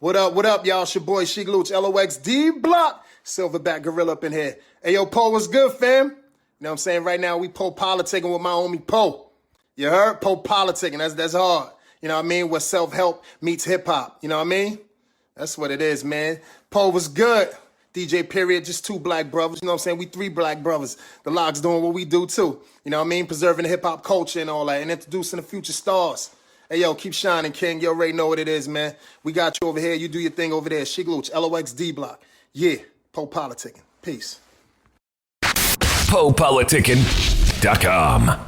What up, y'all? It's your boy, Sheik Luch, LOXD Block, Silverback Gorilla up in here. Hey, yo, Po, what's good, fam? You know what I'm saying? Right now, we Po Politicking with my homie Po. You heard? Po Politicking, that's hard. You know what I mean? Where self-help meets hip-hop. You know what I mean? That's what it is, man. Po was good. DJ period, just two black brothers. You know what I'm saying? We three black brothers. The Locks doing what we do, too. You know what I mean? Preserving the hip-hop culture and all that, and introducing the future stars. Hey, yo, keep shining, King. You already know what it is, man. We got you over here. You do your thing over there. Sheik Luch, LOXD Block. Yeah, Po Politicking. Peace. PoPolitickin.com.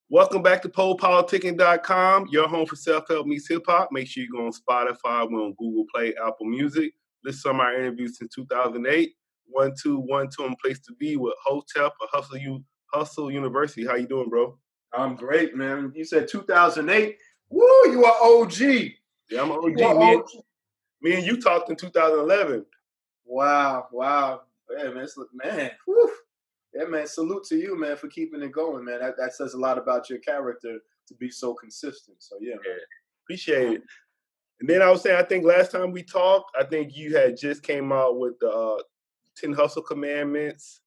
Welcome back to PoPolitickin.com, your home for self-help meets hip-hop. Make sure you go on Spotify, we're on Google Play, Apple Music. Listen to some of our interviews since 2008. 1212 place to be with Hotep of Hustle University. How you doing, bro? I'm great, man. You said 2008. Woo, you are OG. Yeah, I'm an OG. Me and you talked in 2011. Wow. Yeah, man. Whew. Yeah, man. Salute to you, man, for keeping it going, man. That says a lot about your character to be so consistent. So, yeah. Appreciate it. And then I was saying, I think last time we talked, I think you had just came out with the 10 Hustle Commandments.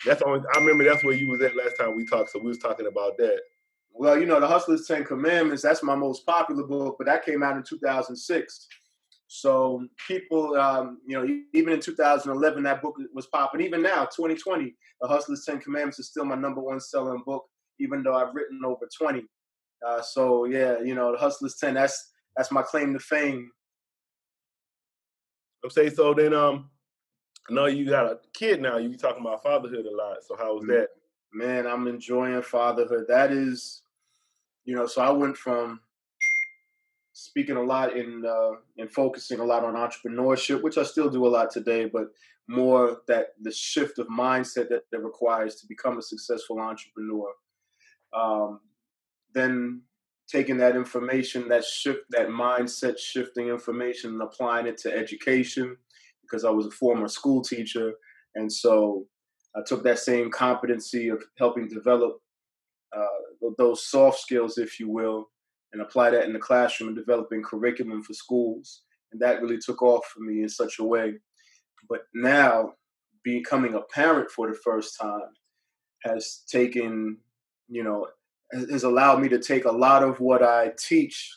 I remember that's where you was at last time we talked, so we was talking about that. Well, the Hustler's 10 Commandments, that's my most popular book, but that came out in 2006. So people, even in 2011, that book was popping. Even now, 2020, The Hustler's 10 Commandments is still my number one selling book, even though I've written over 20. The Hustler's 10, that's my claim to fame. Okay, so then I know you got a kid now. You talking about fatherhood a lot. So how was that? Man, I'm enjoying fatherhood. That is, so I went from speaking a lot and focusing a lot on entrepreneurship, which I still do a lot today, but more that the shift of mindset that requires to become a successful entrepreneur. Then taking that information, that mindset shifting information and applying it to education, because I was a former school teacher. And so I took that same competency of helping develop those soft skills, if you will, and apply that in the classroom and developing curriculum for schools. And that really took off for me in such a way. But now, becoming a parent for the first time has taken, has allowed me to take a lot of what I teach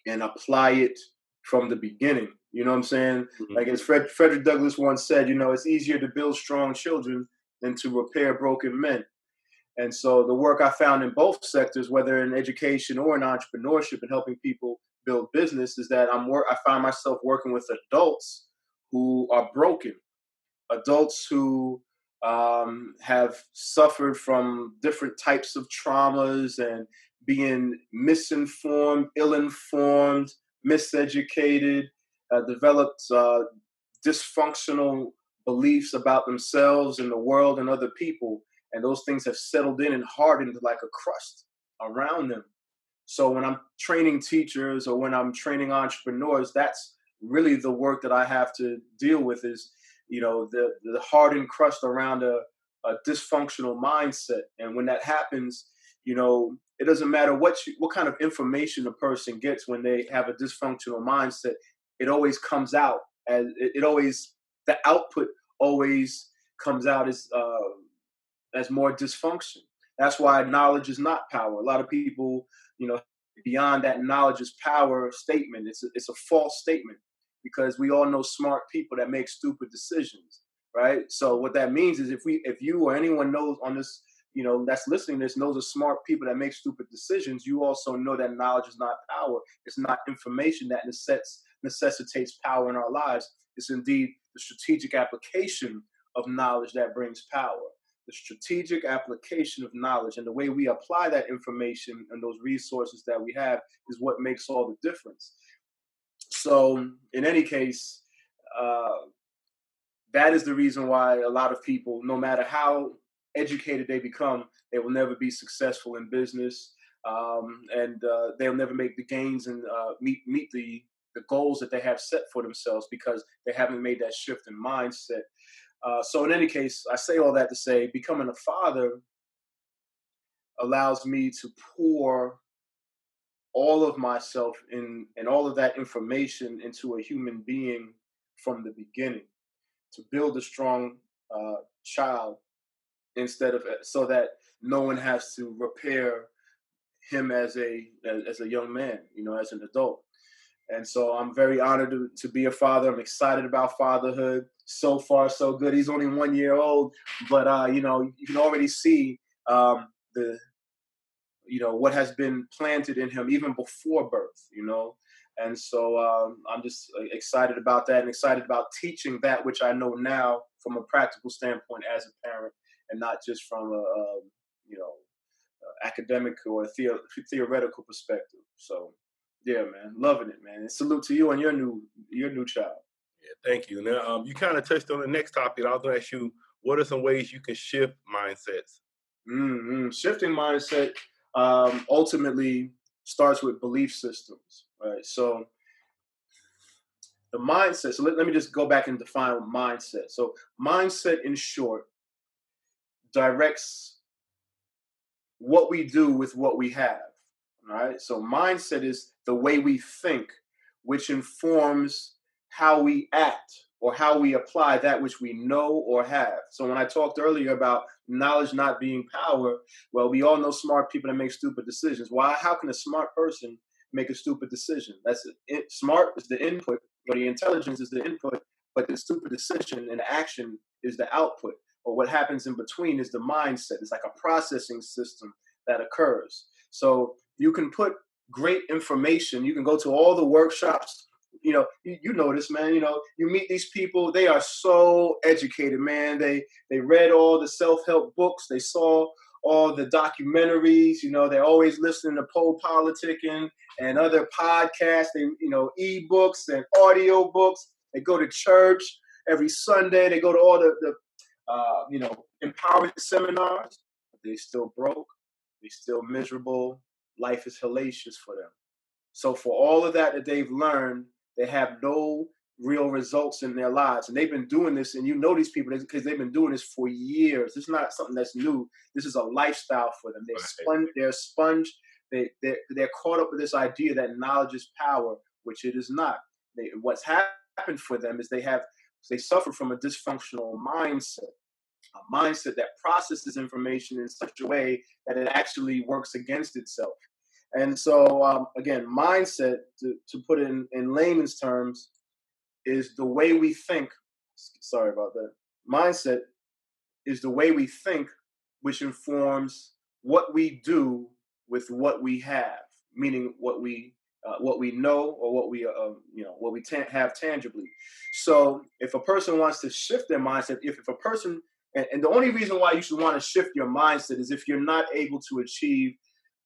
and apply it from the beginning. You know what I'm saying? Mm-hmm. Like as Frederick Douglass once said, it's easier to build strong children than to repair broken men. And so the work I found in both sectors, whether in education or in entrepreneurship and helping people build business, is that I find myself working with adults who are broken, adults who have suffered from different types of traumas and being misinformed, ill-informed, miseducated, developed dysfunctional beliefs about themselves and the world and other people. And those things have settled in and hardened like a crust around them. So when I'm training teachers or when I'm training entrepreneurs, that's really the work that I have to deal with is, the hardened crust around a dysfunctional mindset. And when that happens, it doesn't matter what kind of information a person gets when they have a dysfunctional mindset. It always comes out as the output always comes out as more dysfunction. That's why knowledge is not power. A lot of people, beyond that knowledge is power statement. It's a false statement, because we all know smart people that make stupid decisions, right? So what that means is if you or anyone knows on this, that's listening to this, knows of smart people that make stupid decisions, you also know that knowledge is not power. It's not information that necessitates power in our lives. It's indeed the strategic application of knowledge that brings power. The strategic application of knowledge and the way we apply that information and those resources that we have is what makes all the difference. So in any case, that is the reason why a lot of people, no matter how educated they become, they will never be successful in business, and they'll never make the gains and meet the goals that they have set for themselves, because they haven't made that shift in mindset. So in any case, I say all that to say, becoming a father allows me to pour all of myself and all of that information into a human being from the beginning, to build a strong child instead of, so that no one has to repair him as a young man, as an adult. And so I'm very honored to be a father. I'm excited about fatherhood. So far, so good. He's only 1 year old, but you can already see the what has been planted in him even before birth. And so I'm just excited about that, and excited about teaching that which I know now from a practical standpoint as a parent, and not just from a academic or theoretical perspective. So yeah, man, loving it, man. And salute to you and your new child. Yeah, thank you. Now, you kind of touched on the next topic. I was going to ask you, what are some ways you can shift mindsets? Shifting mindset ultimately starts with belief systems, right? So the mindset. So let me just go back and define mindset. So mindset, in short, directs what we do with what we have. All right. So mindset is the way we think, which informs how we act or how we apply that which we know or have. So when I talked earlier about knowledge not being power, well, we all know smart people that make stupid decisions. Why? How can a smart person make a stupid decision? Smart is the input, or the intelligence is the input, but the stupid decision and action is the output. Or what happens in between is the mindset. It's like a processing system that occurs. So you can put great information. You can go to all the workshops. You know this, man. You meet these people. They are so educated, man. They read all the self-help books. They saw all the documentaries. They're always listening to Po Politckin and other podcasts. They, ebooks and audio books. They go to church every Sunday. They go to all the empowerment seminars. But they still broke. They still miserable. Life is hellacious for them. So for all of that they've learned, they have no real results in their lives. And they've been doing this, and these people because they've been doing this for years. It's not something that's new. This is a lifestyle for them. They're a sponge. They're caught up with this idea that knowledge is power, which it is not. What's happened for them is they suffer from a dysfunctional mindset. A mindset that processes information in such a way that it actually works against itself. And so, again, mindset, to put it in layman's terms, is the way we think. Sorry about that. Mindset is the way we think, which informs what we do with what we have, meaning what we know, or what we have tangibly. So if a person wants to shift their mindset, if a person, and the only reason why you should want to shift your mindset is if you're not able to achieve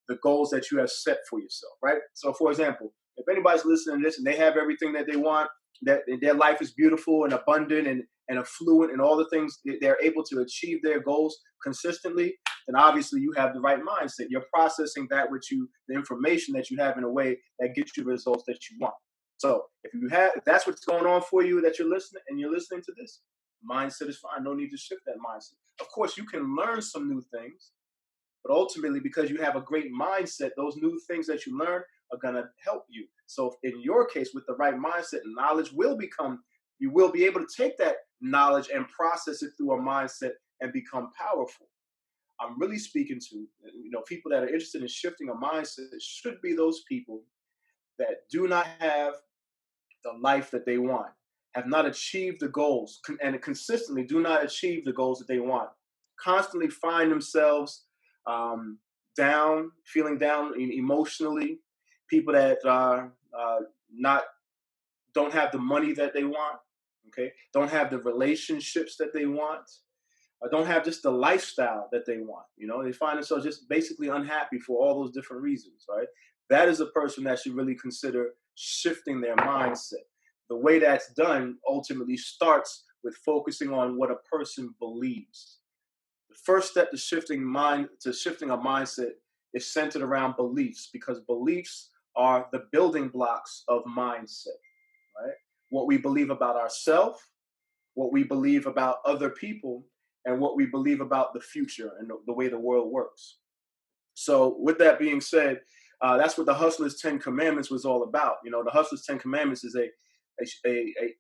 the goals that you have set for yourself, right? So for example, if anybody's listening to this and they have everything that they want, that their life is beautiful and abundant and affluent and all the things, they're able to achieve their goals consistently, then obviously you have the right mindset. You're processing the information that you have in a way that gets you the results that you want. So if that's what's going on for you, that you're listening to this, mindset is fine. No need to shift that mindset. Of course, you can learn some new things, but ultimately, because you have a great mindset, those new things that you learn are going to help you. So in your case, with the right mindset, knowledge you will be able to take that knowledge and process it through a mindset and become powerful. I'm really speaking to, people that are interested in shifting a mindset. It should be those people that do not have the life that they want, have not achieved the goals, and consistently do not achieve the goals that they want, constantly find themselves feeling down emotionally, people that don't have the money that they want, okay, don't have the relationships that they want, don't have just the lifestyle that they want. They find themselves just basically unhappy for all those different reasons, right? That is a person that should really consider shifting their mindset. The way that's done ultimately starts with focusing on what a person believes. The first step to shifting a mindset is centered around beliefs, because beliefs are the building blocks of mindset, right? What we believe about ourselves, what we believe about other people, and what we believe about the future and the way the world works. So with that being said, That's what the Hustler's 10 Commandments was all about. You know, the Hustler's 10 Commandments is a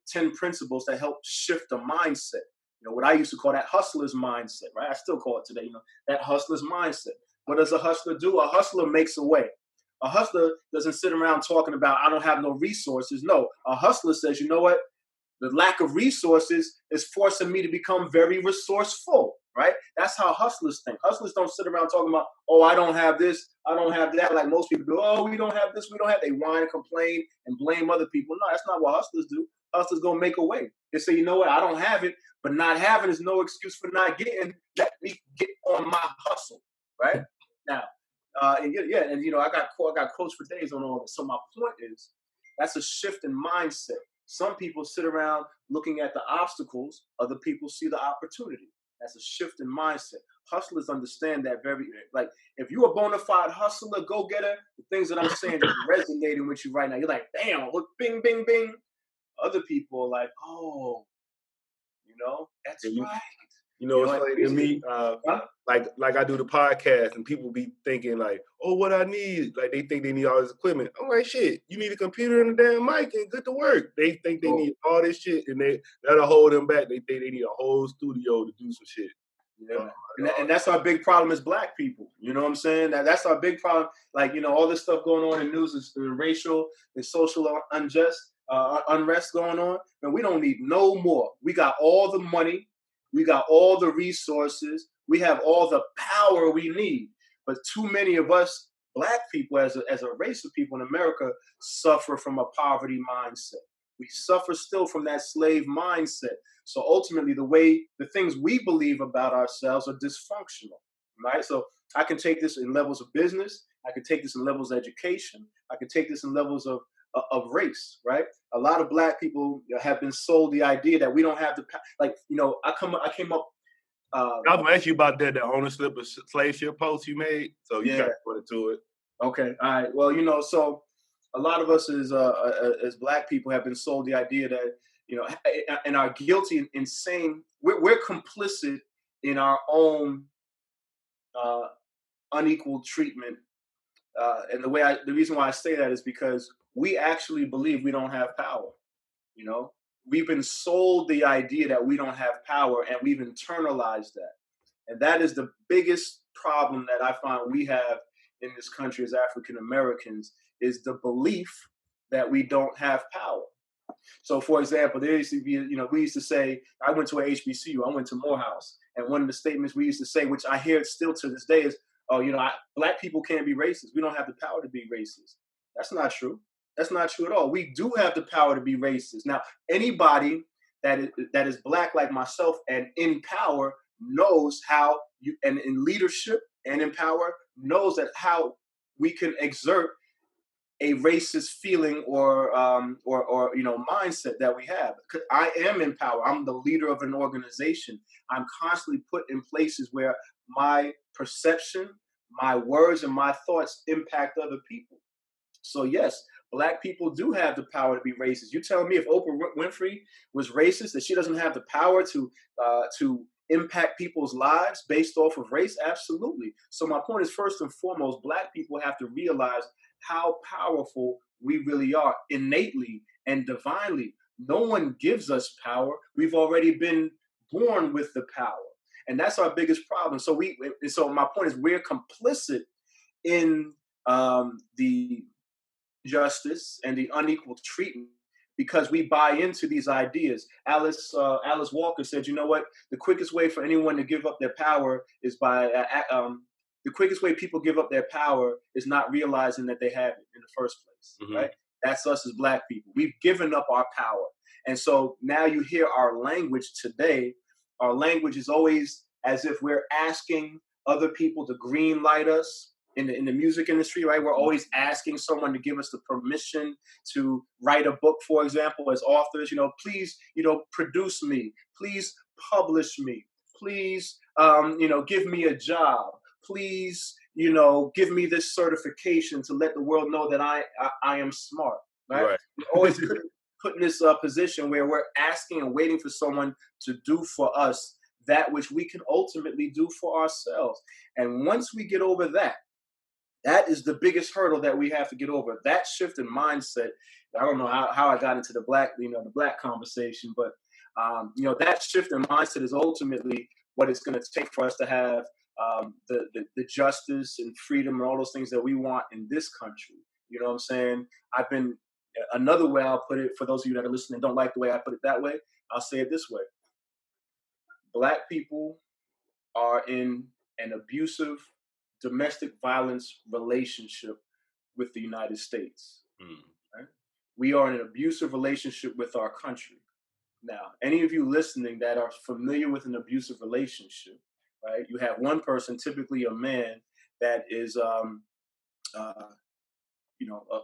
10 principles that help shift the mindset. You know, what I used to call that hustler's mindset, right? I still call it today, you know, that hustler's mindset. What does a hustler do? A hustler makes a way. A hustler doesn't sit around talking about, I don't have no resources. No, a hustler says, you know what? The lack of resources is forcing me to become very resourceful, right? That's how hustlers think. Hustlers don't sit around talking about, oh, I don't have this, I don't have that, like most people do. Oh, we don't have this, we don't have. They whine and complain and blame other people. No, that's not what hustlers do. Hustlers gonna make a way. They say, you know what? I don't have it, but not having is no excuse for not getting. Let me get on my hustle, right? Now, and you know, I got quotes for days on all this. So my point is, that's a shift in mindset. Some people sit around looking at the obstacles, other people see the opportunity. That's a shift in mindset. Hustlers understand that very, like, if you're a bona fide hustler, go-getter, the things that I'm saying are resonating with you right now. You're like, damn, look, bing, bing, bing. Other people are like, oh, you know, that's right. You know, it's funny to me, like I do the podcast and people be thinking like, oh, what I need? Like they think they need all this equipment. I'm like, shit, you need a computer and a damn mic and good to work. They think they need all this shit and that'll hold them back. They think they need a whole studio to do some shit. Yeah. And that's our big problem as Black people. You know what I'm saying? That's our big problem. Like, you know, all this stuff going on in news is racial and social unrest going on. And we don't need no more. We got all the money. We got all the resources. We have all the power we need. But too many of us Black people as a race of people in America suffer from a poverty mindset. We suffer still from that slave mindset. So ultimately, the things we believe about ourselves are dysfunctional, right? So I can take this in levels of business. I can take this in levels of education. I can take this in levels of race, right? A lot of Black people have been sold the idea that we don't have the, like, you know, I came up. I was going to ask you about that owner slip of slave ship post you made. So you got to put it to it. Okay. All right. Well, you know, so a lot of us as Black people have been sold the idea that, you know, and are guilty and insane. We're complicit in our own unequal treatment. And the reason why I say that is because we actually believe we don't have power. You know, we've been sold the idea that we don't have power, and we've internalized that. And that is the biggest problem that I find we have in this country as African Americans, is the belief that we don't have power. So, for example, there used to be, you know, we used to say, I went to a HBCU, I went to Morehouse, and one of the statements we used to say, which I hear still to this day, is, oh, you know, Black people can't be racist. We don't have the power to be racist. That's not true. That's not true at all. We do have the power to be racist. Now, anybody that is Black like myself and in power knows how you, and in leadership and in power, knows that how we can exert a racist feeling or you know, mindset that we have. I am in power. I'm the leader of an organization. I'm constantly put in places where my perception, my words, and my thoughts impact other people. So yes, Black people do have the power to be racist. You tell me if Oprah Winfrey was racist, that she doesn't have the power to impact people's lives based off of race? Absolutely. So my point is, first and foremost, Black people have to realize how powerful we really are innately and divinely. No one gives us power. We've already been born with the power. And that's our biggest problem. So my point is, we're complicit in the justice and the unequal treatment because we buy into these ideas. Alice Walker said, you know what? The quickest way for anyone to give up their power is by the quickest way people give up their power is not realizing that they have it in the first place, right? That's us as Black people. We've given up our power. And so now you hear our language today. Our language is always as if we're asking other people to green light us in the music industry, right? We're always asking someone to give us the permission to write a book, for example, as authors, you know, please, you know, produce me, please publish me, please, you know, give me a job. Please, you know, give me this certification to let the world know that I am smart, right? We're always put in this position where we're asking and waiting for someone to do for us that which we can ultimately do for ourselves. And once we get over that, That is the biggest hurdle that we have to get over. That shift in mindset. I don't know how I got into the black conversation, but that shift in mindset is ultimately what it's going to take for us to have the justice and freedom and all those things that we want in this country. You know what I'm saying? Another way I'll put it, for those of you that are listening and don't like the way I put it that way, I'll say it this way. Black people are in an abusive domestic violence relationship with the United States. Right? We are in an abusive relationship with our country. Now, any of you listening that are familiar with an abusive relationship, right? You have one person, typically a man, that is,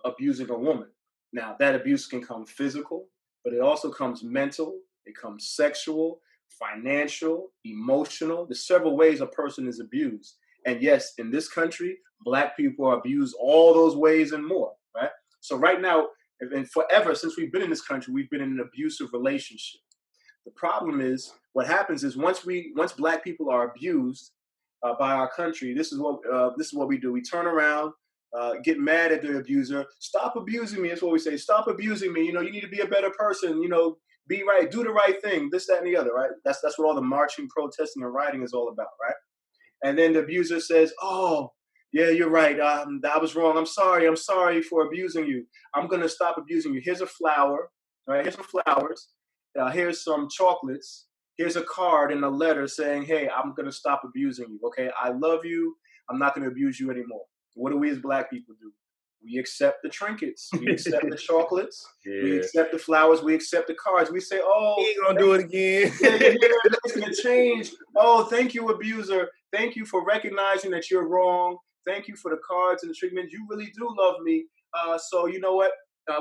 abusing a woman. Now, that abuse can come physical, but it also comes mental, it comes sexual, financial, emotional. There's several ways a person is abused. And yes, in this country, Black people are abused all those ways and more, right? So right now, and forever, since we've been in this country, we've been in an abusive relationship. The problem is, what happens is once Black people are abused by our country, this is what we do. We turn around, get mad at the abuser. Stop abusing me. That's what we say. Stop abusing me. You need to be a better person. Be right. Do the right thing. This, that, and the other. Right. That's what all the marching, protesting, and rioting is all about. Right. And then the abuser says, "Oh, yeah, you're right. I was wrong. I'm sorry. I'm sorry for abusing you. I'm gonna stop abusing you. Here's a flower. All right. Here's some flowers. Here's some chocolates. Here's a card and a letter saying, hey, I'm gonna stop abusing you. Okay. I love you. I'm not gonna abuse you anymore." What do we as Black people do? We accept the trinkets. We accept the chocolates. Yeah. We accept the flowers. We accept the cards. We say, "Oh, he ain't gonna do it again. It's gonna change. Oh, thank you, abuser. Thank you for recognizing that you're wrong. Thank you for the cards and the treatment. You really do love me. So you know what?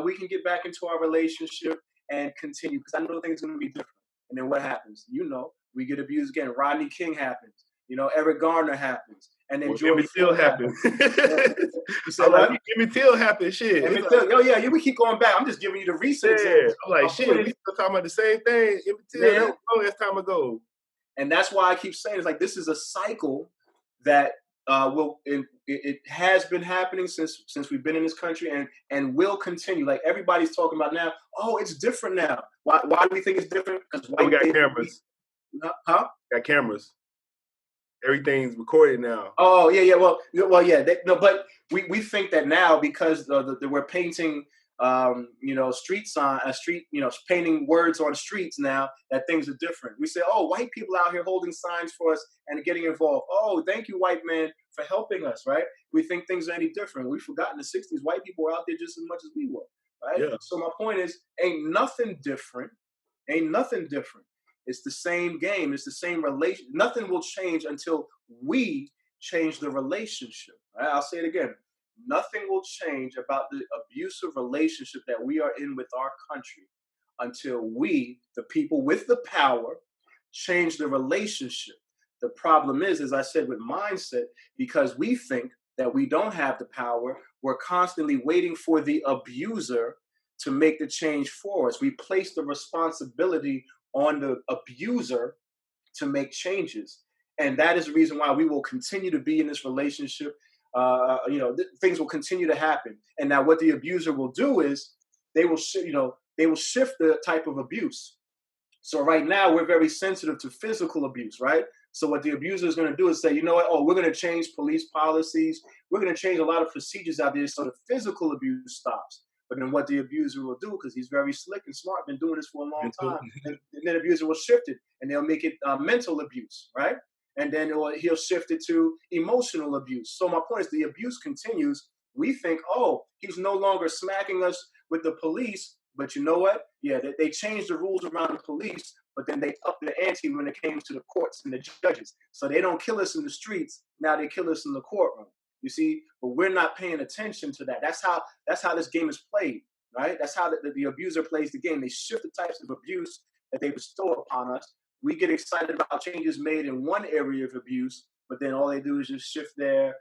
We can get back into our relationship and continue, because I know things are gonna be different." And then what happens? We get abused again. Rodney King happens. Eric Garner happens. And then Emmett Till happened. You said what? Emmett Till happened. Shit. Emmett Till, we keep going back. I'm just giving you the recent examples. I'm like, shit, we still talking about the same thing. Emmett Till, that was a long ass time ago. And that's why I keep saying, it's like, this is a cycle that it has been happening since we've been in this country, and will continue. Like everybody's talking about now, oh, it's different now. Why do we think it's different? Because we got cameras. Huh? Got cameras. Everything's recorded now. Oh yeah. Well yeah. But we think that now because we're painting, painting words on streets now, that things are different. We say, oh, white people out here holding signs for us and getting involved. Oh, thank you, white man, for helping us, right? We think things are any different. We've forgotten the 60s, white people were out there just as much as we were, right? Yeah. So my point is, ain't nothing different. It's the same game. It's the same relation. Nothing will change until we change the relationship. Right? I'll say it again. Nothing will change about the abusive relationship that we are in with our country until we, the people with the power, change the relationship. The problem is, as I said, with mindset, because we think that we don't have the power, we're constantly waiting for the abuser to make the change for us. We place the responsibility on the abuser to make changes. And that is the reason why we will continue to be in this relationship. Things will continue to happen. And now what the abuser will do is they will shift the type of abuse. So right now we're very sensitive to physical abuse, right? So what the abuser is going to do is say, you know what? Oh, we're going to change police policies. We're going to change a lot of procedures out there so the physical abuse stops. But then what the abuser will do, because he's very slick and smart, been doing this for a long time, and then the abuser will shift it, and they'll make it mental abuse, right? And then he'll shift it to emotional abuse. So my point is, the abuse continues. We think, oh, he's no longer smacking us with the police, but you know what? Yeah, they changed the rules around the police, but then they upped the ante when it came to the courts and the judges. So they don't kill us in the streets, now they kill us in the courtroom. You see, but we're not paying attention to that. That's how this game is played, right? That's how the abuser plays the game. They shift the types of abuse that they bestow upon us. We get excited about changes made in one area of abuse, but then all they do is just shift their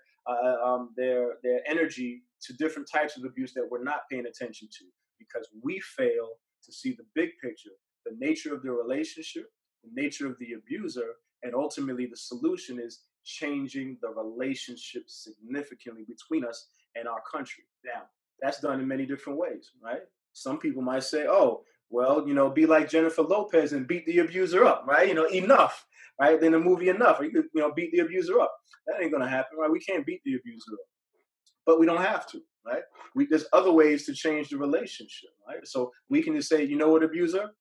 energy to different types of abuse that we're not paying attention to, because we fail to see the big picture, the nature of the relationship, the nature of the abuser, and ultimately the solution is changing the relationship significantly between us and our country. Now, that's done in many different ways, right? Some people might say, oh, well, be like Jennifer Lopez and beat the abuser up, right? Enough, right? Then the movie Enough, or you could, beat the abuser up. That ain't gonna happen, right? We can't beat the abuser up, but we don't have to, right? There's other ways to change the relationship, right? So we can just say, you know what, abuser,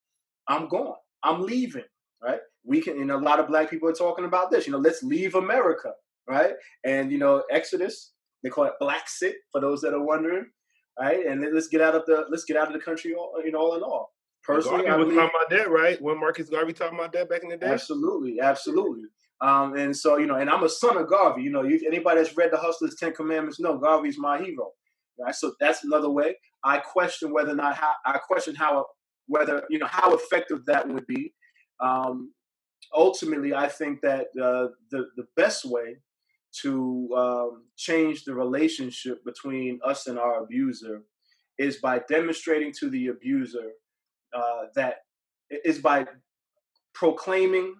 I'm gone, I'm leaving, right? We can, a lot of Black people are talking about this, let's leave America, right? And, Exodus, they call it Black Sit for those that are wondering, right? And let's get out of the country, all in all. Personally, Garvey was talking about that, right? When Marcus Garvey talking about that back in the day? Absolutely. And so, and I'm a son of Garvey. Anybody that's read the Hustler's 10 Commandments know Garvey's my hero. Right? So that's another way. I question how effective that would be. Ultimately, I think that the best way to change the relationship between us and our abuser is by demonstrating to the abuser by proclaiming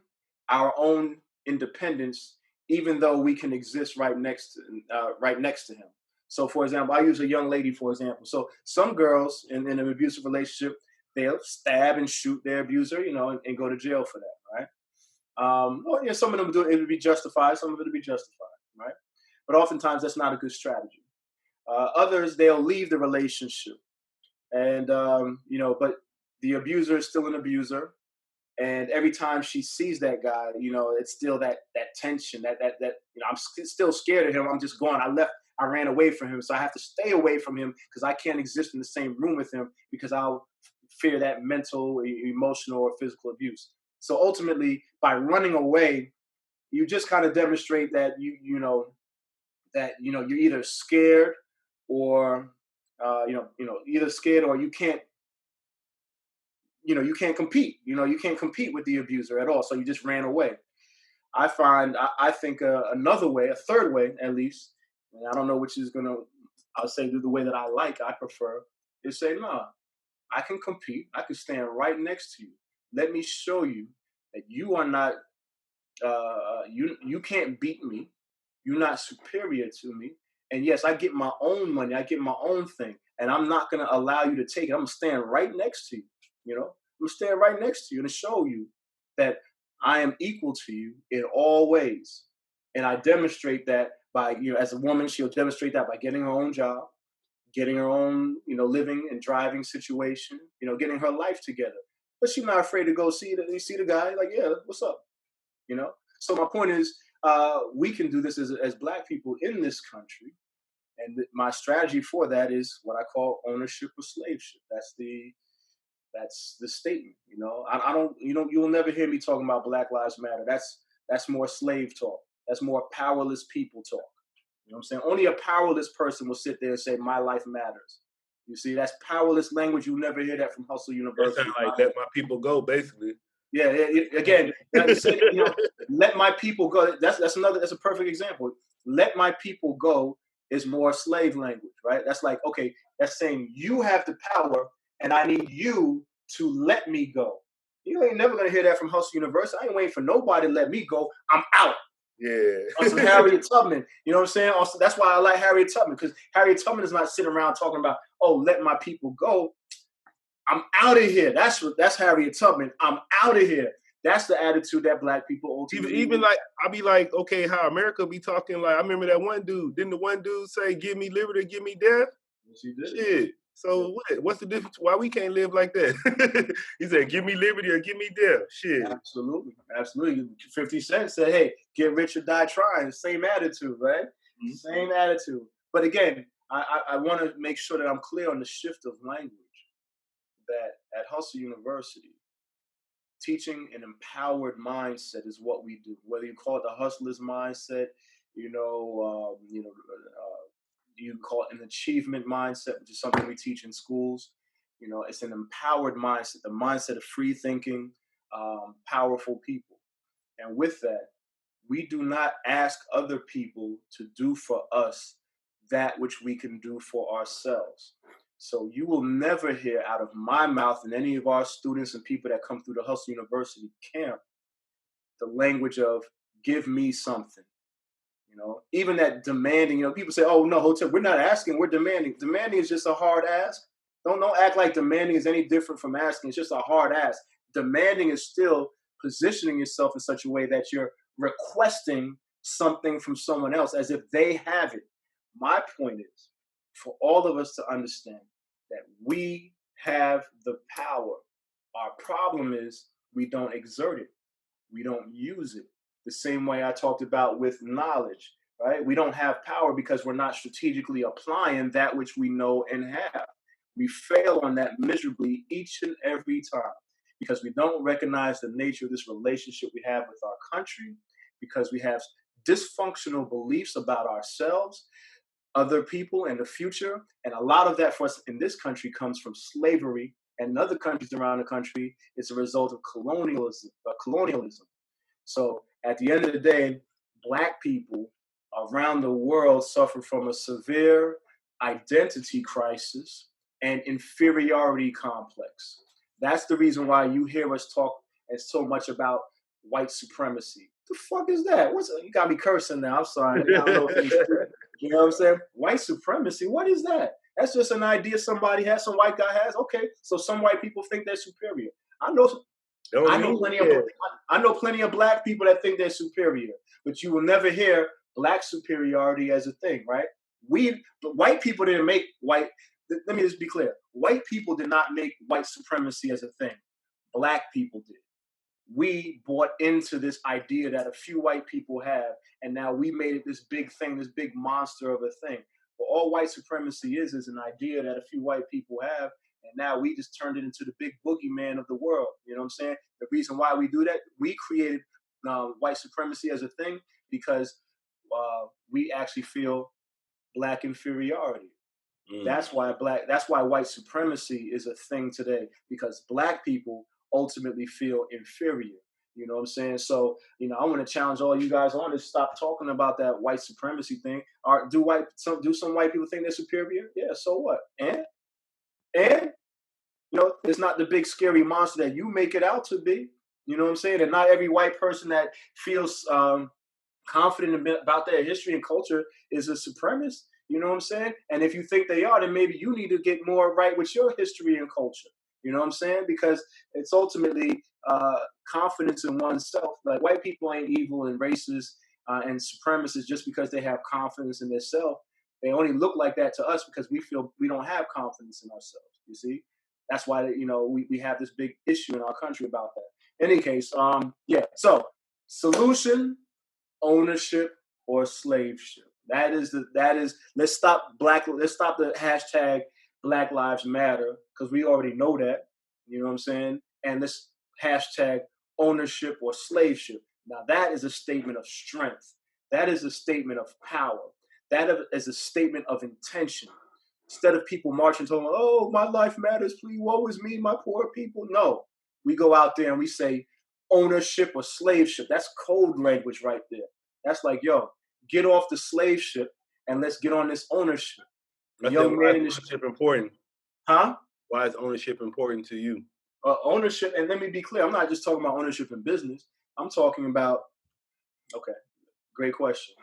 our own independence, even though we can exist right next to him. So, for example, I use a young lady, for example. So some girls in an abusive relationship, they'll stab and shoot their abuser, and go to jail for that, right? Some of them do it would be justified, some of it would be justified, right? But oftentimes that's not a good strategy. Others, they'll leave the relationship, and but the abuser is still an abuser. And every time she sees that guy, it's still that tension, that I'm still scared of him. I'm just gone. I ran away from him. So I have to stay away from him because I can't exist in the same room with him because I'll fear that mental, emotional, or physical abuse. So ultimately, by running away, you just kind of demonstrate that you're either scared or either scared or you can't compete. You can't compete with the abuser at all. So you just ran away. I think another way, a third way at least, and I don't know which is I'll say the way that I prefer, is say, no, I can compete. I can stand right next to you. Let me show you that you are not, you can't beat me. You're not superior to me. And yes, I get my own money. I get my own thing. And I'm not going to allow you to take it. I'm going to stand right next to you. I'm going to stand right next to you and show you that I am equal to you in all ways. And I demonstrate that by, as a woman, she'll demonstrate that by getting her own job, getting her own, living and driving situation, getting her life together. But she's not afraid to go see the guy, like, yeah, what's up? So my point is, we can do this as Black people in this country. And my strategy for that is what I call ownership or slaveship. That's the statement. I don't, you'll never hear me talking about Black Lives Matter. That's more slave talk. That's more powerless people talk. You know what I'm saying? Only a powerless person will sit there and say, my life matters. You see, that's powerless language. You'll never hear that from Hustle University. That sounds like let my people go, basically. Yeah. Again, let my people go. That's a perfect example. Let my people go is more slave language, right? That's like, okay, that's saying you have the power and I need you to let me go. You ain't never gonna hear that from Hustle University. I ain't waiting for nobody to let me go. I'm out. Yeah. On some Harriet Tubman. You know what I'm saying? Also, that's why I like Harriet Tubman, because Harriet Tubman is not sitting around talking about, oh, let my people go. I'm out of here. That's Harriet Tubman. I'm out of here. That's the attitude that Black people ultimately even like, I'll be like, okay, how America be talking like, I remember that one dude. Didn't the one dude say, give me liberty, give me death? Yes, he did. Shit. So what's the difference? Why we can't live like that? He said, give me liberty or give me death. Shit. Absolutely. 50 Cent said, hey, get rich or die trying. Same attitude, right? Mm-hmm. Same attitude. But again, I want to make sure that I'm clear on the shift of language. That at Hustle University, teaching an empowered mindset is what we do. Whether you call it the hustler's mindset, you call it an achievement mindset, which is something we teach in schools. It's an empowered mindset, the mindset of free thinking, powerful people. And with that, we do not ask other people to do for us that which we can do for ourselves. So you will never hear out of my mouth and any of our students and people that come through the Hustle University camp the language of give me something. Even that demanding, people say, oh, no, Hotep, we're not asking, we're demanding. Demanding is just a hard ask. Don't act like demanding is any different from asking. It's just a hard ask. Demanding is still positioning yourself in such a way that you're requesting something from someone else as if they have it. My point is for all of us to understand that we have the power. Our problem is we don't exert it. We don't use it. The same way I talked about with knowledge, right? We don't have power because we're not strategically applying that which we know and have. We fail on that miserably each and every time because we don't recognize the nature of this relationship we have with our country, because we have dysfunctional beliefs about ourselves, other people, and the future. And a lot of that for us in this country comes from slavery, and in other countries around the country, it's a result of colonialism. So at the end of the day, Black people around the world suffer from a severe identity crisis and inferiority complex. That's the reason why you hear us talk so much about white supremacy. The fuck is that? You got me cursing now. I'm sorry. I don't know if you know what I'm saying? White supremacy. What is that? That's just an idea somebody has, some white guy has. Okay, so some white people think they're superior. I know plenty of Black people that think they're superior, but you will never hear Black superiority as a thing, right? White people didn't make white. Let me just be clear. White people did not make white supremacy as a thing. Black people did. We bought into this idea that a few white people have, and now we made it this big thing, this big monster of a thing. But all white supremacy is an idea that a few white people have, and now we just turned it into the big boogeyman of the world. You know what I'm saying? The reason why we do that, we created white supremacy as a thing because we actually feel Black inferiority. That's why white supremacy is a thing today, because Black people ultimately feel inferior. You know what I'm saying? So, I want to challenge all you guys on to stop talking about that white supremacy thing. Do some white people think they're superior? Yeah, so what? And it's not the big scary monster that you make it out to be. You know what I'm saying? And not every white person that feels confident about their history and culture is a supremacist. You know what I'm saying? And if you think they are, then maybe you need to get more right with your history and culture. You know what I'm saying? Because it's ultimately confidence in oneself. Like, white people ain't evil and racist and supremacists just because they have confidence in themselves. They only look like that to us because we feel we don't have confidence in ourselves. You see? That's why, we have this big issue in our country about that. In any case, So, solution, ownership, or slaveship. Let's stop the hashtag Black Lives Matter, because we already know that. You know what I'm saying? And this hashtag ownership or slaveship. Now that is a statement of strength. That is a statement of power. That is a statement of intention. Instead of people marching to, oh, my life matters, please, woe is me, my poor people. No, we go out there and we say ownership or slaveship. That's code language right there. That's like, yo, get off the slave ship and let's get on this ownership. Why is ownership important? Huh? Why is ownership important to you? Ownership, and let me be clear, I'm not just talking about ownership in business. I'm talking about, okay, great question.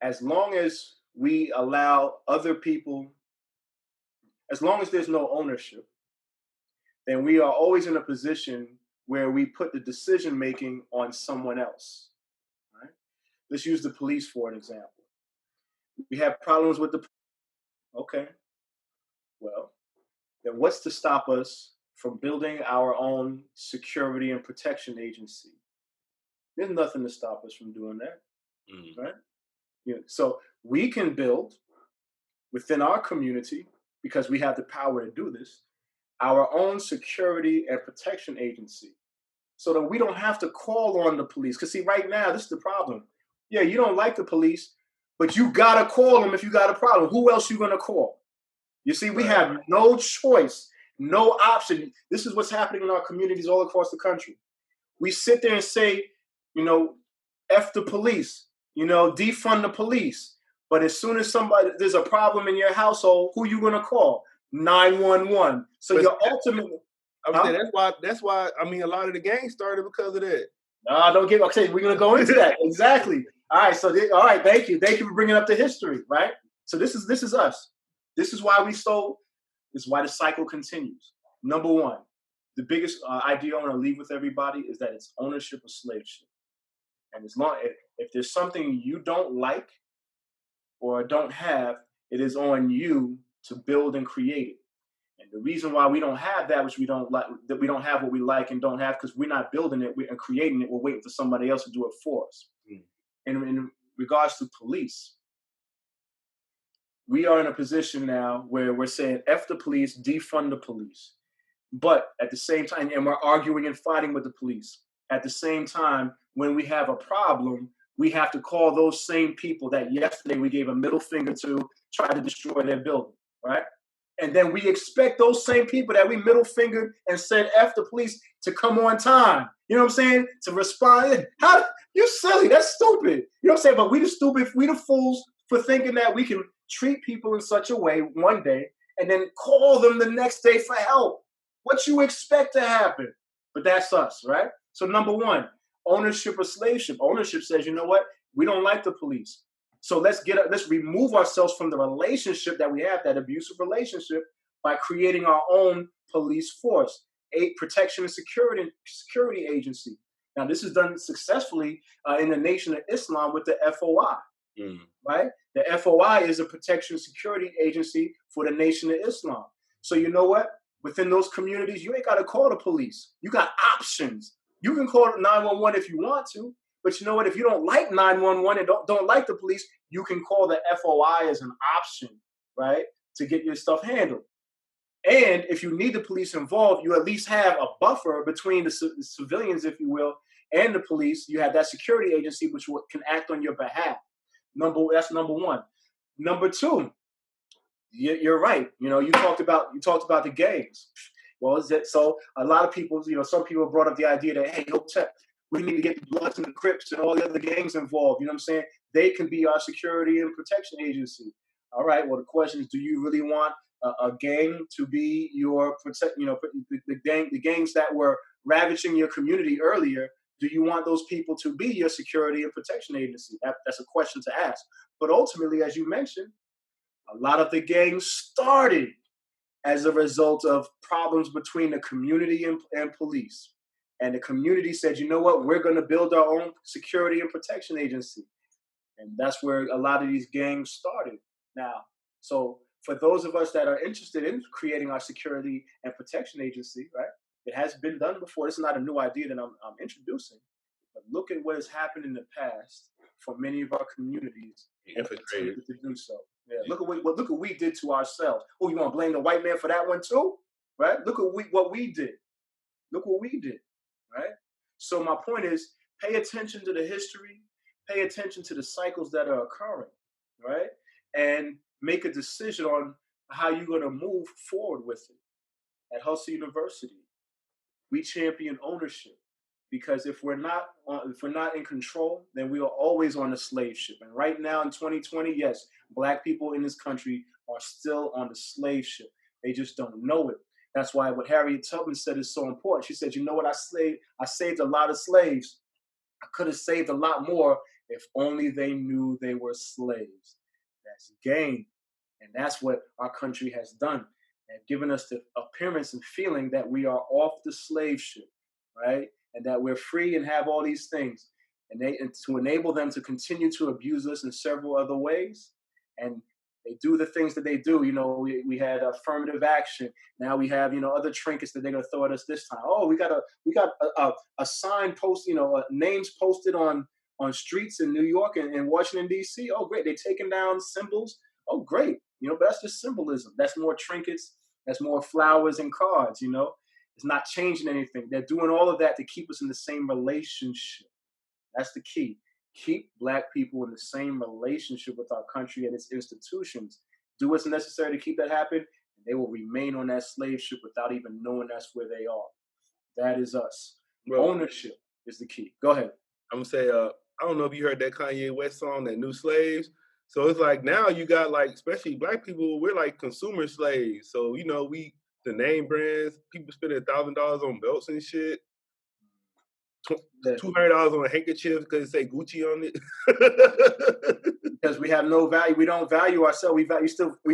As long as we allow other people, as long as there's no ownership, then we are always in a position where we put the decision making on someone else. Right? Let's use the police for an example. We have problems with the police. Okay. Well, then what's to stop us from building our own security and protection agency? There's nothing to stop us from doing that. Right? So we can build within our community, because we have the power to do this, our own security and protection agency, so that we don't have to call on the police. Because see, right now, this is the problem. Yeah, you don't like the police, but you gotta call them if you got a problem. Who else you gonna call? You see, we have no choice, no option. This is what's happening in our communities all across the country. We sit there and say, F the police, defund the police. But as soon as there's a problem in your household, who you gonna call? 911. So you're ultimately, I would say that's why. I mean, a lot of the gangs started because of that. Don't get okay. We're gonna go into that exactly. All right. So all right. Thank you for bringing up the history. Right. So this is us. This is why we stole. This is why the cycle continues. Number one, the biggest idea I want to leave with everybody is that it's ownership of slave ship. And as long if there's something you don't like or don't have, it is on you to build and create it. And the reason why we don't have that, which we don't like, that we don't have what we like and don't have, because we're not building it and creating it. We're waiting for somebody else to do it for us. And in regards to police, we are in a position now where we're saying F the police, defund the police. But at the same time, and we're arguing and fighting with the police. At the same time, when we have a problem, we have to call those same people that yesterday we gave a middle finger to try to destroy their building, right? And then we expect those same people that we middle fingered and said F the police to come on time. You know what I'm saying? To respond. How you silly? That's stupid. You know what I'm saying? But we the stupid, we the fools for thinking that we can treat people in such a way one day and then call them the next day for help. What you expect to happen? But that's us, right? So number one, ownership of slave ship. Ownership says, you know what? We don't like the police. So let's remove ourselves from the relationship that we have, that abusive relationship, by creating our own police force, a protection and security agency. Now, this is done successfully in the Nation of Islam with the FOI, right? The FOI is a protection and security agency for the Nation of Islam. So you know what? Within those communities, you ain't got to call the police. You got options. You can call 911 if you want to. But you know what? If you don't like 911 and don't like the police, you can call the FOI as an option, right, to get your stuff handled. And if you need the police involved, you at least have a buffer between the civilians, if you will, and the police. You have that security agency which can act on your behalf. That's number one. Number two, you're right. You know, you talked about the gangs. Well, is that so? A lot of people, some people brought up the idea that, hey, Hotep, we need to get the Bloods and the Crips and all the other gangs involved. You know what I'm saying? They can be our security and protection agency. All right. Well, the question is, do you really want a gang to be your the gangs that were ravaging your community earlier? Do you want those people to be your security and protection agency? That's a question to ask. But ultimately, as you mentioned, a lot of the gangs started as a result of problems between the community and police. And the community said, you know what, we're going to build our own security and protection agency. And that's where a lot of these gangs started. Now, so for those of us that are interested in creating our security and protection agency, right, it has been done before. It's not a new idea that I'm introducing. But look at what has happened in the past for many of our communities to do so. Yeah, look at what we did to ourselves. Oh, you want to blame the white man for that one too? Right? Look at what we did. Look what we did. Right? So my point is, pay attention to the history, pay attention to the cycles that are occurring, right? And make a decision on how you're going to move forward with it. At Hustle University, we champion ownership, because if we're not in control, then we are always on the slave ship. And right now in 2020, yes, Black people in this country are still on the slave ship. They just don't know it. That's why what Harriet Tubman said is so important. She said, you know what, I saved a lot of slaves. I could have saved a lot more if only they knew they were slaves. That's gain. And that's what our country has done. And given us the appearance and feeling that we are off the slave ship, right? And that we're free and have all these things. And to enable them to continue to abuse us in several other ways. And they do the things that they do. You know, we had affirmative action. Now we have, other trinkets that they're going to throw at us this time. Oh, we got a sign post, names posted on streets in New York and Washington, D.C. Oh, great. They're taking down symbols. Oh, great. But that's just symbolism. That's more trinkets. That's more flowers and cards, It's not changing anything. They're doing all of that to keep us in the same relationship. That's the key. Keep Black people in the same relationship with our country and its institutions. Do what's necessary to keep that happen, and they will remain on that slave ship without even knowing that's where they are. That is us. Ownership is the key. Go ahead. I'm going to say, I don't know if you heard that Kanye West song, that New Slaves. So it's like now you got, like, especially Black people, we're like consumer slaves. So, the name brands, people spending $1,000 on belts and shit. $200 on a handkerchief because it say Gucci on it. Because we have no value. We don't value ourselves. We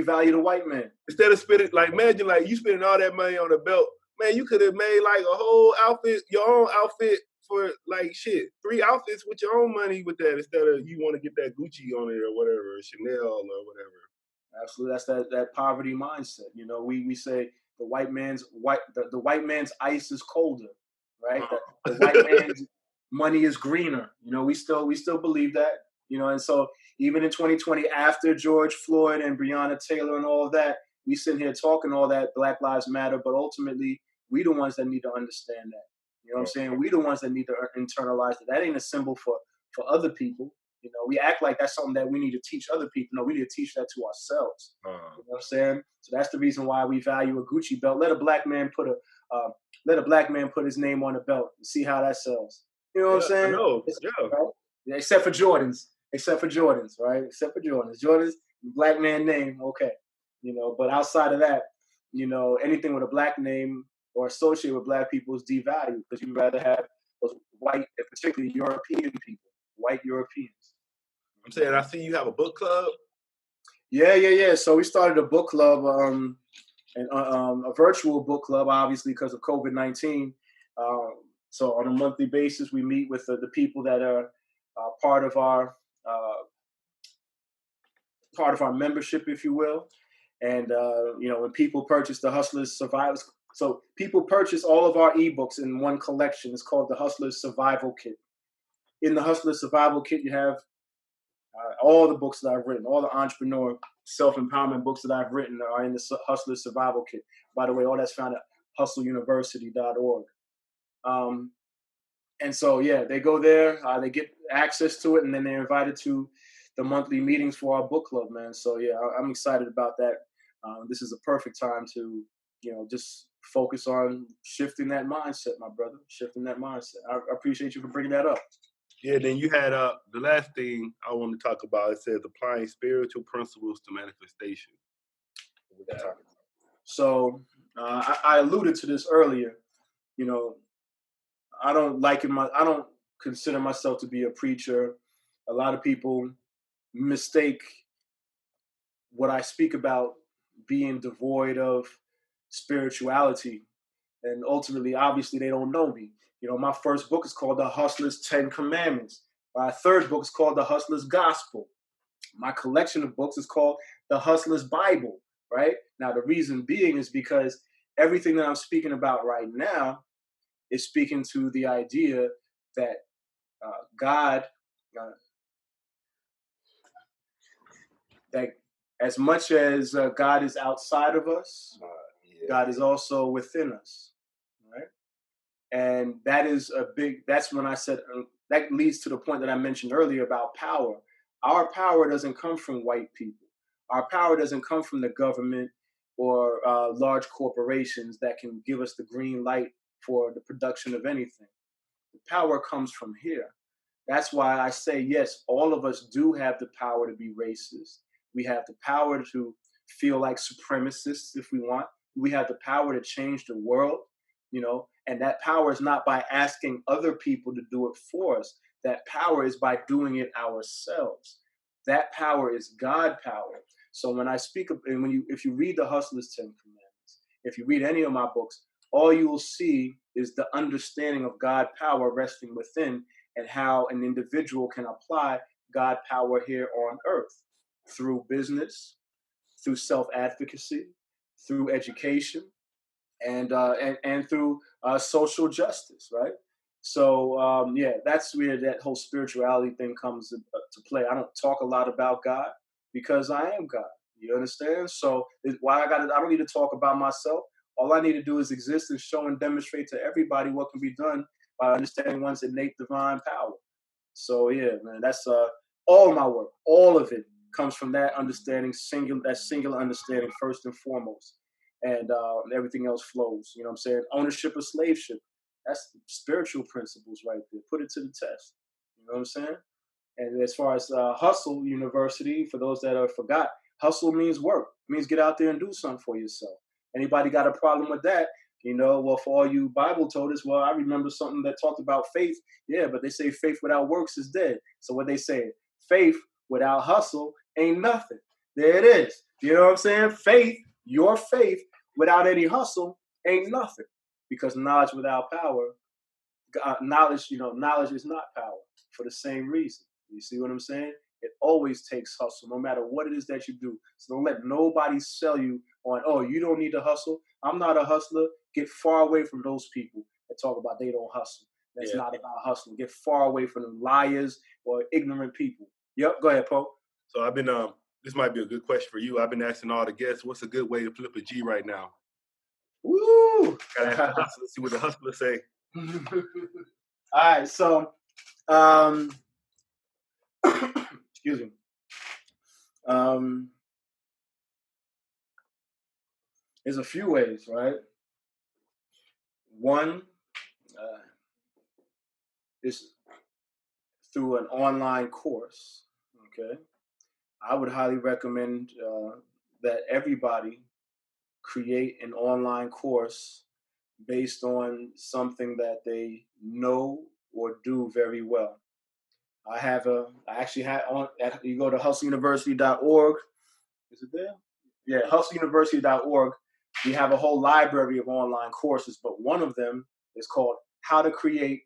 value the white man. Instead of spending, like, imagine like you spending all that money on a belt, man. You could have made like a whole outfit, your own outfit for like shit, 3 outfits with your own money with that. Instead of you want to get that Gucci on it or whatever, or Chanel or whatever. Absolutely, that's that poverty mindset. You know, we say the white man's ice is colder, right? The white man's money is greener. You know, we still believe that. You know, and so even in 2020, after George Floyd and Breonna Taylor and all of that, we sitting here talking all that Black Lives Matter, but ultimately we the ones that need to understand that. You know what I'm saying? We the ones that need to internalize that. That ain't a symbol for other people. You know, we act like that's something that we need to teach other people. No, we need to teach that to ourselves. You know what I'm saying? So that's the reason why we value a Gucci belt. Let a black man put his name on a belt and see how that sells. You know what I'm saying? No, right? Yeah, except for Jordans, right? Except for Jordans. Jordans, black man name, okay. You know, but outside of that, you know, anything with a black name or associated with black people is devalued because you'd rather have those white, and particularly European people, white Europeans. I'm saying, I see you have a book club. Yeah. So we started a book club, a virtual book club, obviously because of COVID-19. So on a monthly basis, we meet with the people that are part of our membership, if you will. And you know, when people purchase the Hustlers Survivors, so people purchase all of our ebooks in one collection. It's called the Hustlers Survival Kit. In the Hustlers Survival Kit, you have all the books that I've written, all the entrepreneur self-empowerment books that I've written are in the Hustlers Survival Kit. By the way, all that's found at hustleuniversity.org. And so, yeah, they go there, they get access to it, and then they're invited to the monthly meetings for our book club, man. So, yeah, I'm excited about that. This is a perfect time to, you know, just focus on shifting that mindset, my brother, shifting that mindset. I appreciate you for bringing that up. Yeah, then you had the last thing I want to talk about. It says applying spiritual principles to manifestation. So I alluded to this earlier. You know, I don't consider myself to be a preacher. A lot of people mistake what I speak about being devoid of spirituality, and ultimately, obviously, they don't know me. You know, my first book is called The Hustler's 10 Commandments. My third book is called The Hustler's Gospel. My collection of books is called The Hustler's Bible, right? Now, the reason being is because everything that I'm speaking about right now is speaking to the idea that God, that as much as God is outside of us, God is also within us, right? And that's when I said, that leads to the point that I mentioned earlier about power. Our power doesn't come from white people. Our power doesn't come from the government or large corporations that can give us the green light for the production of anything. The power comes from here. That's why I say, yes, all of us do have the power to be racist. We have the power to feel like supremacists if we want. We have the power to change the world, you know, and that power is not by asking other people to do it for us. That power is by doing it ourselves. That power is God power. So when I speak of, and if you read the Hustler's 10 Commandments, if you read any of my books, all you will see is the understanding of God power resting within and how an individual can apply God power here on earth through business, through self-advocacy, through education, and through social justice, right? So yeah, that's where that whole spirituality thing comes to play. I don't talk a lot about God because I am God. You understand? So why I don't need to talk about myself. All I need to do is exist and show and demonstrate to everybody what can be done by understanding one's innate divine power. So yeah, man, that's all my work. All of it comes from that understanding, singular understanding first and foremost. And everything else flows. You know what I'm saying? Ownership of slaveship. That's spiritual principles right there. Put it to the test. You know what I'm saying? And as far as Hustle University, for those that have forgot, hustle means work. It means get out there and do something for yourself. Anybody got a problem with that? Well, for all you Bible toters, well, I remember something that talked about faith. Yeah, but they say faith without works is dead. So what they say, faith without hustle ain't nothing. There it is. You know what I'm saying? Faith, your faith without any hustle ain't nothing. Because knowledge without power, knowledge is not power for the same reason. You see what I'm saying? It always takes hustle, no matter what it is that you do. So don't let nobody sell you on, oh, you don't need to hustle. I'm not a hustler. Get far away from those people that talk about they don't hustle. That's not about hustling. Get far away from them liars or ignorant people. Yep, go ahead, Po. So I've been, this might be a good question for you. I've been asking all the guests, what's a good way to flip a G right now? Woo! Gotta ask the hustler, see what the hustler say. All right, so excuse me. There's a few ways, right? One is through an online course. Okay, I would highly recommend that everybody create an online course based on something that they know or do very well. I actually had on, you go to hustleuniversity.org. Is it there? Yeah, hustleuniversity.org. We have a whole library of online courses, but one of them is called How to Create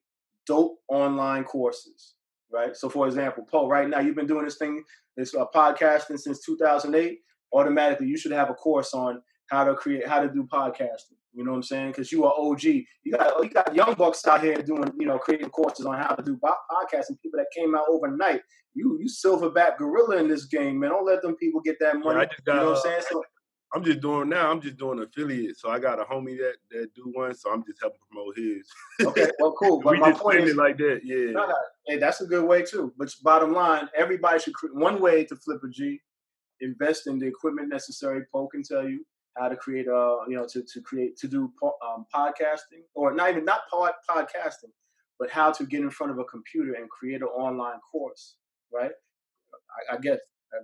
Dope Online Courses, right? So for example, Po, right now you've been doing this podcasting since 2008. Automatically, you should have a course on how to do podcasting. You know what I'm saying? Because you are OG. You got young bucks out here doing, creating courses on how to do podcasting. People that came out overnight. You silverback gorilla in this game, man. Don't let them people get that money. Yeah, I just got, you know what I'm saying? So I'm just doing affiliate. So I got a homie that do one, so I'm just helping promote his. Okay, well, cool. But we my just point is, it like that, yeah. No, hey, that's a good way too. But bottom line, everybody should create one way to flip a G. Invest in the equipment necessary. Po can tell you how to create, to do podcasting, or not podcasting, but how to get in front of a computer and create an online course. Right? I've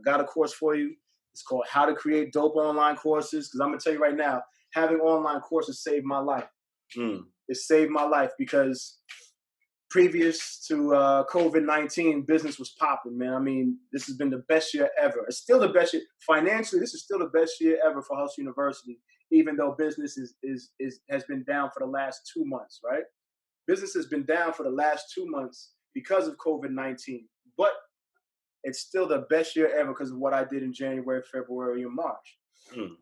got a course for you. It's called How to Create Dope Online Courses. Because I'm gonna tell you right now, having online courses saved my life. It saved my life because previous to COVID-19, business was popping, man. I mean, this has been the best year ever. It's still the best year. Financially, this is still the best year ever for Hustle University, even though business has been down for the last 2 months, right? Business has been down for the last 2 months because of COVID-19. But it's still the best year ever because of what I did in January, February, and March. When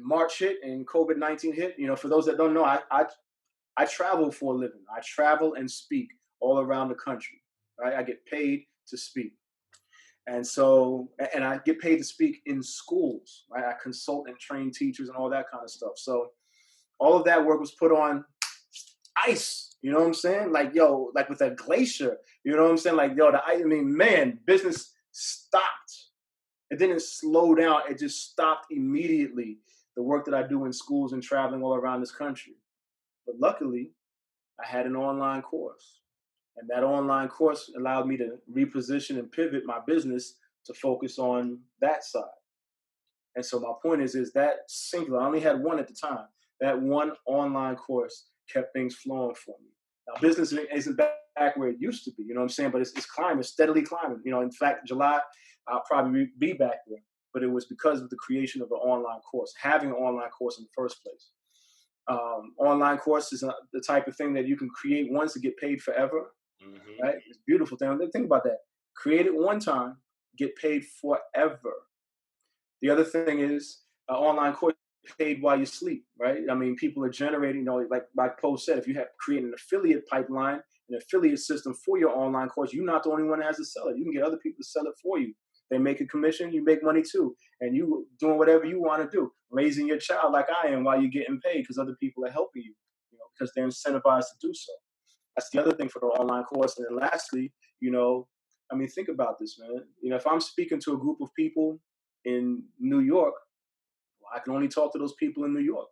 March hit and COVID-19 hit, for those that don't know, I travel for a living. I travel and speak all around the country, right? I get paid to speak. And I get paid to speak in schools, right? I consult and train teachers and all that kind of stuff. So all of that work was put on ice, you know what I'm saying? Like with a glacier, you know what I'm saying? Like, business stopped. It didn't slow down. It just stopped immediately, the work that I do in schools and traveling all around this country. But luckily, I had an online course. And that online course allowed me to reposition and pivot my business to focus on that side. And so my point is that singular, I only had one at the time. That one online course kept things flowing for me. Now, business isn't back where it used to be, you know what I'm saying? But it's climbing, steadily climbing. In fact, July, I'll probably be back there. But it was because of the creation of an online course, having an online course in the first place. Online course is the type of thing that you can create once and get paid forever, right? It's a beautiful thing. Think about that. Create it one time, get paid forever. The other thing is online course paid while you sleep, right? I mean, people are generating, like Po said, if you have created an affiliate pipeline, an affiliate system for your online course, you're not the only one that has to sell it. You can get other people to sell it for you. They make a commission, you make money too. And you doing whatever you want to do, raising your child like I am while you're getting paid because other people are helping you, because they're incentivized to do so. That's the other thing for the online course. And then lastly, think about this, man. If I'm speaking to a group of people in New York, I can only talk to those people in New York.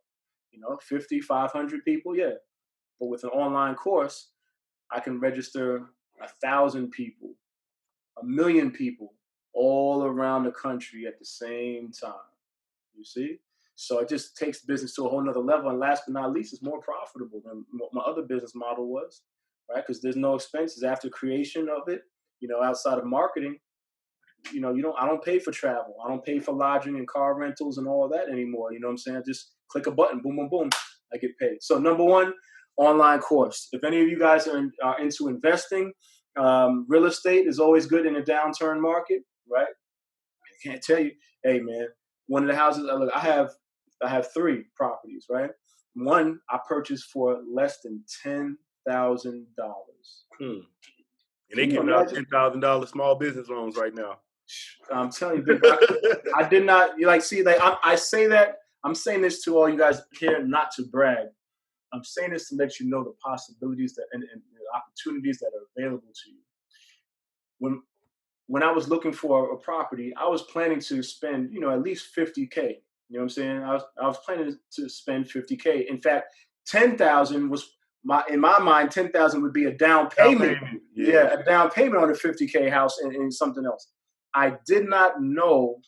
50, 500 people, yeah. But with an online course, I can register 1,000 people, 1,000,000 people all around the country at the same time. You see? So it just takes business to a whole nother level. And last but not least, it's more profitable than what my other business model was, right? Because there's no expenses after creation of it, outside of marketing. I don't pay for travel. I don't pay for lodging and car rentals and all of that anymore. You know what I'm saying? I just click a button, boom, boom, boom, I get paid. So number one, online course. If any of you guys are into investing, real estate is always good in a downturn market, right? I can't tell you, hey man, one of the houses, look, I have 3 properties, right? One I purchased for less than $10,000. And they giving out $10,000 small business loans right now. I'm telling you, big, I did not I say that. I'm saying this to all you guys here, not to brag. I'm saying this to let you know the possibilities and the opportunities that are available to you. When I was looking for a property, I was planning to spend, at least $50K. You know what I'm saying? I was planning to spend $50K. In fact, 10,000 was in my mind, 10,000 would be a down payment. Yeah, a down payment on a $50K house and something else. I did not know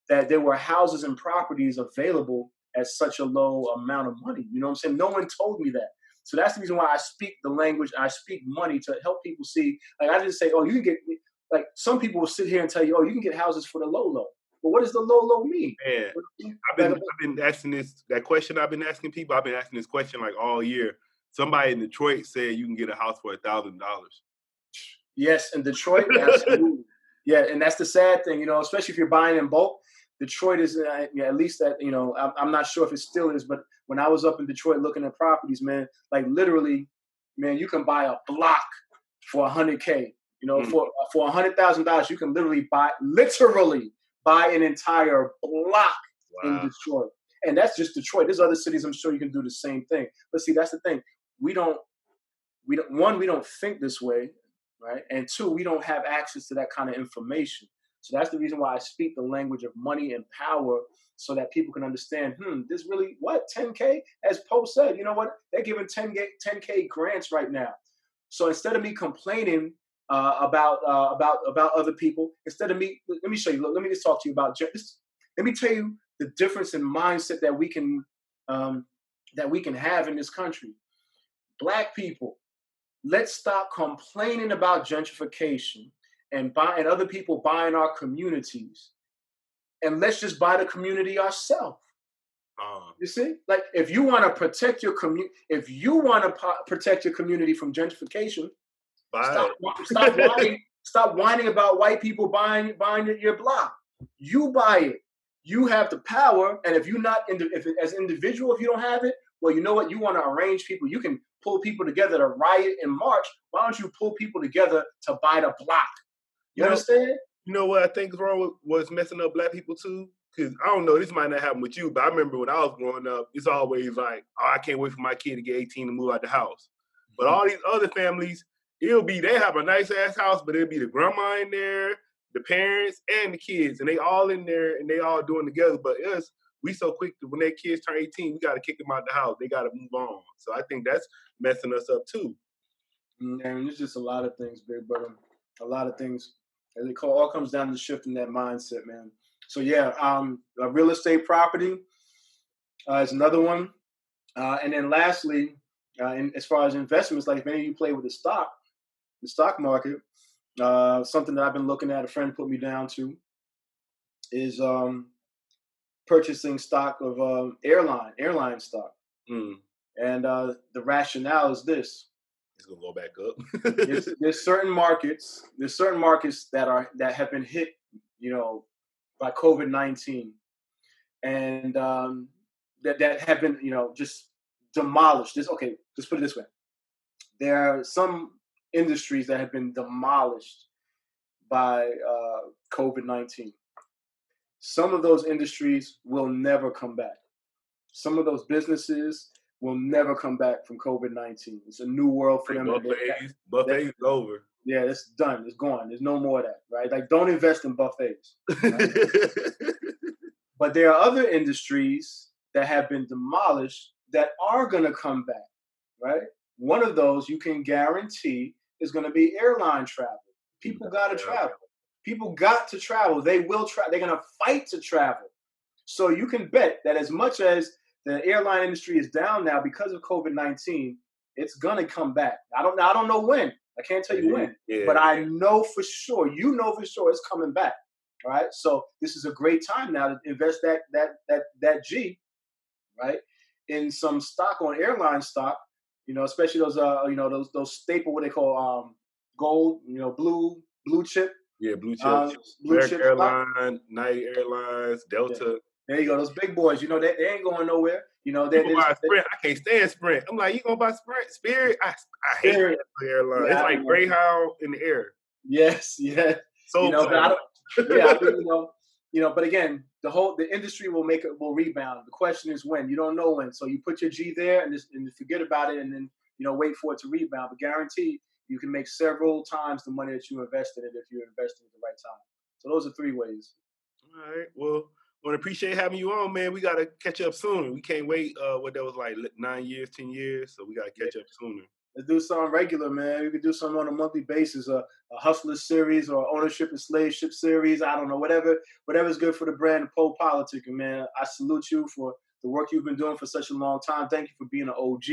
that there were houses and properties available at such a low amount of money. You know what I'm saying? No one told me that. So that's the reason why I speak the language. I speak money to help people see. Like I just say, oh, you can get, like some people will sit here and tell you, oh, you can get houses for the low. But what does the low mean? Man, I've been asking that question. I've been asking people. I've been asking this question like all year. Somebody in Detroit said you can get a house for $1,000. Yes, in Detroit, absolutely. Yeah, and that's the sad thing, especially if you're buying in bulk. Detroit is at least that, I'm not sure if it still is, but when I was up in Detroit looking at properties, man, like literally, man, you can buy a block for $100K. For $100,000, you can literally buy an entire block in Detroit. And that's just Detroit. There's other cities I'm sure you can do the same thing. But see, that's the thing. We don't think this way, right? And 2, we don't have access to that kind of information. So that's the reason why I speak the language of money and power, so that people can understand, this really, what, 10K? As Po said, you know what? They're giving 10K grants right now. So instead of me complaining about other people, instead of me, let me show you, let me just talk to you about this. Let me tell you the difference in mindset that we can have in this country. Black people, let's stop complaining about gentrification and other people buying our communities, and let's just buy the community ourselves. You see, like if you want to protect your community, protect your community from gentrification, stop whining about white people buying your block. You buy it. You have the power, and if you're not, as an individual, if you don't have it, well, you know what? You want to arrange people. You can pull people together to riot and march. Why don't you pull people together to buy the block? You understand? You know what I think is wrong with what's messing up black people too? Because I don't know, this might not happen with you, but I remember when I was growing up, it's always like, oh, I can't wait for my kid to get 18 to move out the house. But all these other families, they have a nice ass house, but it'll be the grandma in there, the parents, and the kids, and they all in there and they all doing together. But we so quick to, when their kids turn 18, we got to kick them out the house. They got to move on. So I think that's messing us up too. And there's just a lot of things, big brother. A lot of things. And it all comes down to shifting that mindset, man. So yeah, a real estate property is another one. And then lastly, as far as investments, like if any of you play with the stock market, something that I've been looking at, a friend put me down to, is purchasing stock of airline stock. And the rationale is this. It's gonna go back up. there's certain markets that have been hit, by COVID-19, and that have been, just demolished. Let's put it this way. There are some industries that have been demolished by COVID-19. Some of those industries will never come back. Some of those businesses will never come back from COVID-19. It's a new world for them. Buffets is over. Yeah, it's done. It's gone. There's no more of that, right? Like, don't invest in buffets. Right? But there are other industries that have been demolished that are going to come back, right? One of those you can guarantee is going to be airline travel. People got to travel. People got to travel. They will travel. They're going to fight to travel. So you can bet that as much as the airline industry is down now because of COVID-19, it's gonna come back. I don't know when. I can't tell you when, but I know for sure. You know for sure it's coming back. All right. So this is a great time now to invest that G, right, in some stock, on airline stock. Especially those those staple, what they call gold, blue chip. Yeah, blue chip. Blue chip Airline, Night Airlines, Delta. Yeah. There you go. Those big boys, they ain't going nowhere. People buy Sprint. I can't stand Sprint. I'm like, you gonna buy Sprint? Spirit? I hate that airline. Yeah, it's like Greyhound in the air. Yes, yeah. So but again, the industry will rebound. The question is when. You don't know when. So you put your G there and forget about it, and then wait for it to rebound. But guaranteed, you can make several times the money that you invested in if you're investing at the right time. So those are 3 ways. All right. Well, I appreciate having you on, man. We got to catch up sooner. We can't wait, what that was like 9 years, 10 years. So we got to catch up sooner. Let's do something regular, man. We could do something on a monthly basis, a hustler series or ownership and slaveship series. I don't know, whatever's good for the brand of Po Politicking, man. I salute you for the work you've been doing for such a long time. Thank you for being an OG.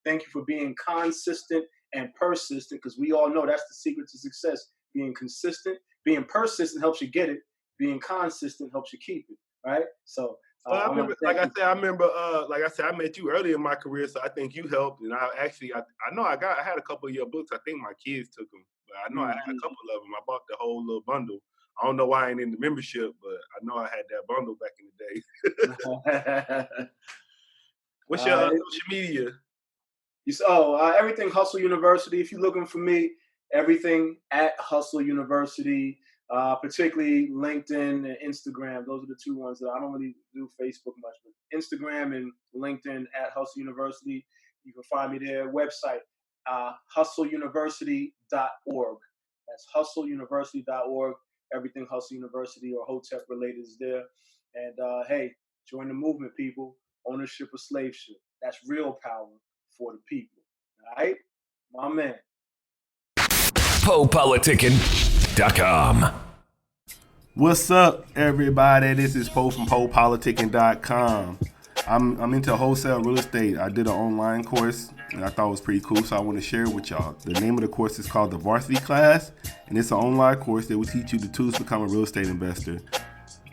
Thank you for being consistent and persistent, because we all know that's the secret to success. Being consistent, being persistent helps you get it. Being consistent helps you keep it. Right? So I remember, I met you early in my career, so I think you helped. And I had a couple of your books. I think my kids took them, but I know I had a couple of them. I bought the whole little bundle. I don't know why I ain't in the membership, but I know I had that bundle back in the day. What's your social media? Everything Hustle University. If you're looking for me, everything at Hustle University. Particularly LinkedIn and Instagram. Those are the 2 ones that I don't really do Facebook much, but Instagram and LinkedIn at Hustle University. You can find me there. Website, hustleuniversity.org. That's hustleuniversity.org. Everything Hustle University or Hotep related is there. And hey, join the movement, people. Ownership or slaveship. That's real power for the people. All right? My man. PoPolitckin.com. What's up, everybody? This is Po from PoPolitckin.com. I'm into wholesale real estate. I did an online course and I thought it was pretty cool, so I want to share it with y'all. The name of the course is called the Varsity Class, and it's an online course that will teach you the tools to become a real estate investor.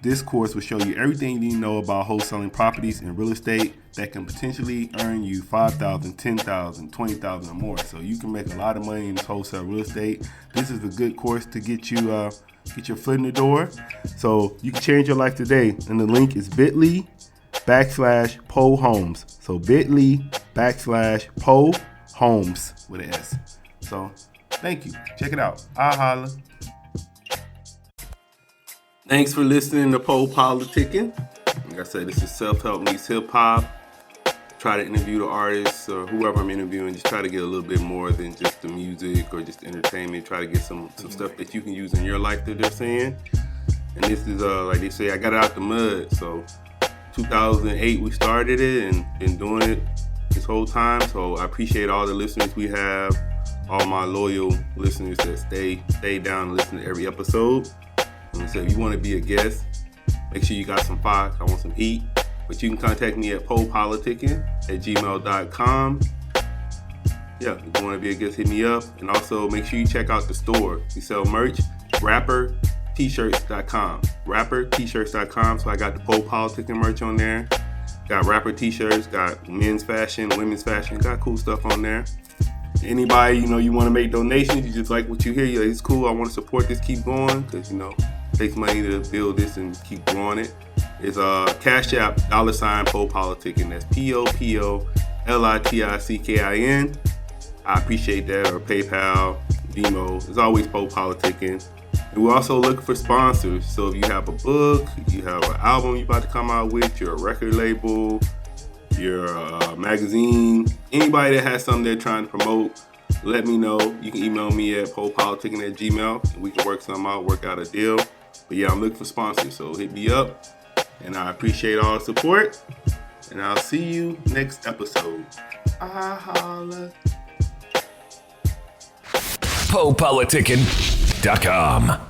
This course will show you everything you need to know about wholesaling properties and real estate that can potentially earn you $5,000, $10,000, $20,000 or more. So you can make a lot of money in this wholesale real estate. This is a good course to get you get your foot in the door. So you can change your life today. And the link is bit.ly/Po Homes. So bit.ly/Po Homes with an S. So thank you. Check it out. I'll holla. Thanks for listening to Po Politicking. Like I said, this is self-help meets hip-hop. Try to interview the artists or whoever I'm interviewing. Just try to get a little bit more than just the music or just entertainment. Try to get some stuff that you can use in your life that they're saying. And this is, like they say, I got it out the mud. So 2008 we started it and been doing it this whole time. So I appreciate all the listeners we have, all my loyal listeners that stay down and listen to every episode. And so if you want to be a guest, make sure you got some fire. I want some heat. But you can contact me at popolitckin@gmail.com. Yeah, if you want to be a guest, hit me up. And also make sure you check out the store. We sell merch, rappertshirts.com. Rappertshirts.com. So I got the Po Politicking merch on there. Got rapper t-shirts, got men's fashion, women's fashion, got cool stuff on there. Anybody, you want to make donations, you just like what you hear, it's cool, I want to support this, keep going, because, it takes money to build this and keep growing it. It's Cash App, $Po Politickin. That's POPOLITICKIN. I appreciate that, or PayPal, Venmo. It's always Po Politickin. And we're also looking for sponsors. So if you have a book, you have an album you're about to come out with, your record label, your magazine, anybody that has something they're trying to promote, let me know. You can email me at popolitckin@gmail.com and we can work something out, work out a deal. But yeah, I'm looking for sponsors, so hit me up. And I appreciate all the support. And I'll see you next episode. Holla. PoPolitckin.com.